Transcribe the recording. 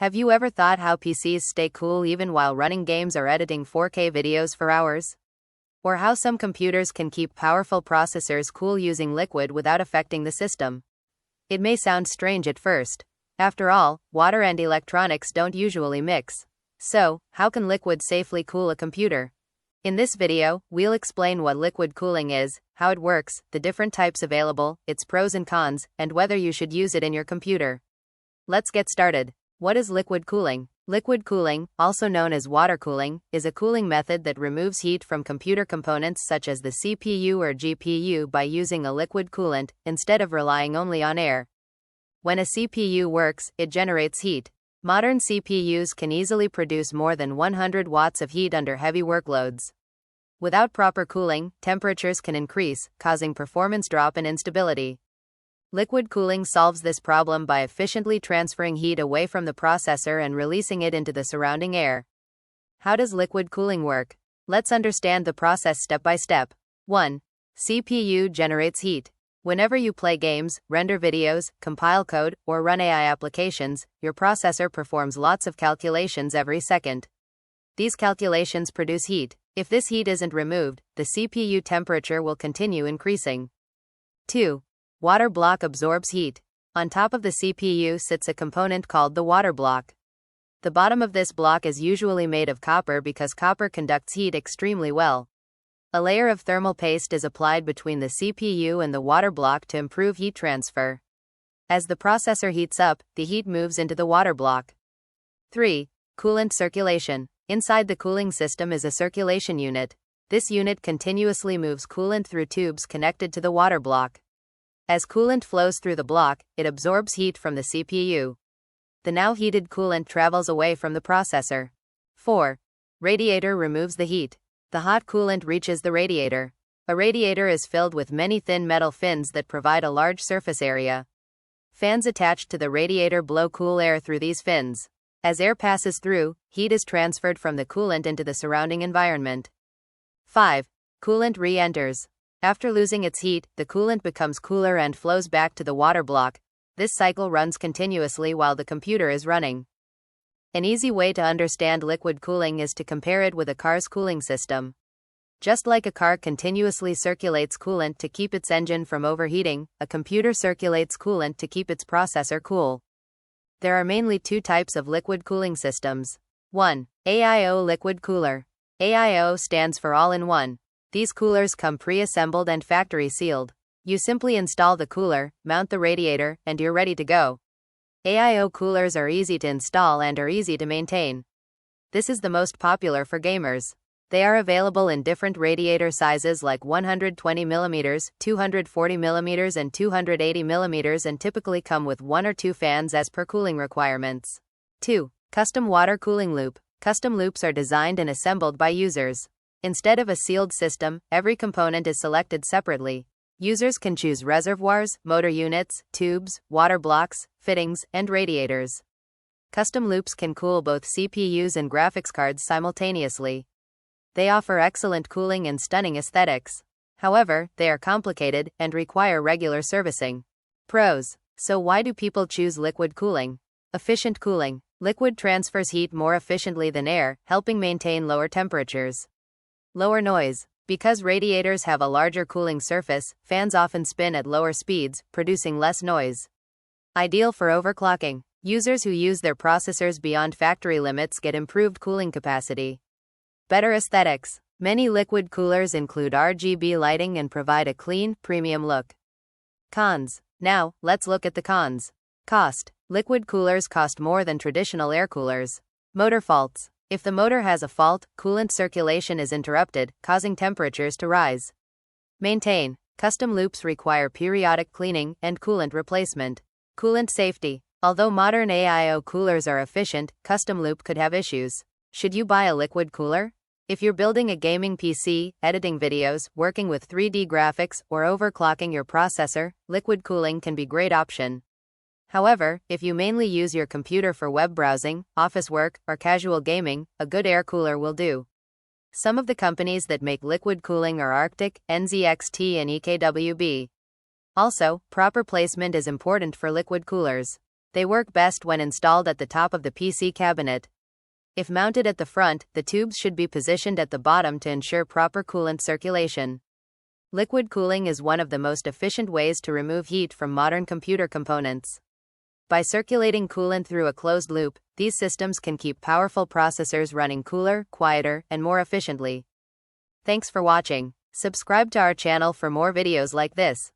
Have you ever thought how PCs stay cool even while running games or editing 4K videos for hours? Or how some computers can keep powerful processors cool using liquid without affecting the system? It may sound strange at first. After all, water and electronics don't usually mix. So, how can liquid safely cool a computer? In this video, we'll explain what liquid cooling is, how it works, the different types available, its pros and cons, and whether you should use it in your computer. Let's get started. What is liquid cooling? Liquid cooling, also known as water cooling, is a cooling method that removes heat from computer components such as the CPU or GPU by using a liquid coolant, instead of relying only on air. When a CPU works, it generates heat. Modern CPUs can easily produce more than 100 watts of heat under heavy workloads. Without proper cooling, temperatures can increase, causing performance drop and instability. Liquid cooling solves this problem by efficiently transferring heat away from the processor and releasing it into the surrounding air. How does liquid cooling work? Let's understand the process step by step. 1. CPU generates heat. Whenever you play games, render videos, compile code, or run AI applications, your processor performs lots of calculations every second. These calculations produce heat. If this heat isn't removed, the CPU temperature will continue increasing. 2. Water block absorbs heat. On top of the CPU sits a component called the water block. The bottom of this block is usually made of copper because copper conducts heat extremely well. A layer of thermal paste is applied between the CPU and the water block to improve heat transfer. As the processor heats up, the heat moves into the water block. 3. Coolant circulation. Inside the cooling system is a circulation unit. This unit continuously moves coolant through tubes connected to the water block. As coolant flows through the block, it absorbs heat from the CPU. The now heated coolant travels away from the processor. 4. Radiator removes the heat. The hot coolant reaches the radiator. A radiator is filled with many thin metal fins that provide a large surface area. Fans attached to the radiator blow cool air through these fins. As air passes through, heat is transferred from the coolant into the surrounding environment. 5. Coolant re-enters. After losing its heat, the coolant becomes cooler and flows back to the water block. This cycle runs continuously while the computer is running. An easy way to understand liquid cooling is to compare it with a car's cooling system. Just like a car continuously circulates coolant to keep its engine from overheating, a computer circulates coolant to keep its processor cool. There are mainly two types of liquid cooling systems. 1. AIO liquid cooler. AIO stands for all-in-one. These coolers come pre-assembled and factory sealed. You simply install the cooler, mount the radiator, and you're ready to go. AIO coolers are easy to install and are easy to maintain. This is the most popular for gamers. They are available in different radiator sizes like 120mm, 240mm, and 280mm and typically come with 1 or 2 fans as per cooling requirements. 2. Custom water cooling loop. Custom loops are designed and assembled by users. Instead of a sealed system, every component is selected separately. Users can choose reservoirs, motor units, tubes, water blocks, fittings, and radiators. Custom loops can cool both CPUs and graphics cards simultaneously. They offer excellent cooling and stunning aesthetics. However, they are complicated and require regular servicing. Pros. So why do people choose liquid cooling? Efficient cooling. Liquid transfers heat more efficiently than air, helping maintain lower temperatures. Lower noise. Because radiators have a larger cooling surface, fans often spin at lower speeds, producing less noise. Ideal for overclocking. Users who use their processors beyond factory limits get improved cooling capacity. Better aesthetics. Many liquid coolers include RGB lighting and provide a clean, premium look. Cons. Now, let's look at the cons. Cost. Liquid coolers cost more than traditional air coolers. Motor faults. If the motor has a fault, coolant circulation is interrupted, causing temperatures to rise. Maintain. Custom loops require periodic cleaning and coolant replacement. Coolant safety. Although modern AIO coolers are efficient, custom loop could have issues. Should you buy a liquid cooler? If you're building a gaming PC, editing videos, working with 3D graphics, or overclocking your processor, liquid cooling can be a great option. However, if you mainly use your computer for web browsing, office work, or casual gaming, a good air cooler will do. Some of the companies that make liquid cooling are Arctic, NZXT, and EKWB. Also, proper placement is important for liquid coolers. They work best when installed at the top of the PC cabinet. If mounted at the front, the tubes should be positioned at the bottom to ensure proper coolant circulation. Liquid cooling is one of the most efficient ways to remove heat from modern computer components. By circulating coolant through a closed loop, these systems can keep powerful processors running cooler, quieter, and more efficiently. Thanks for watching. Subscribe to our channel for more videos like this.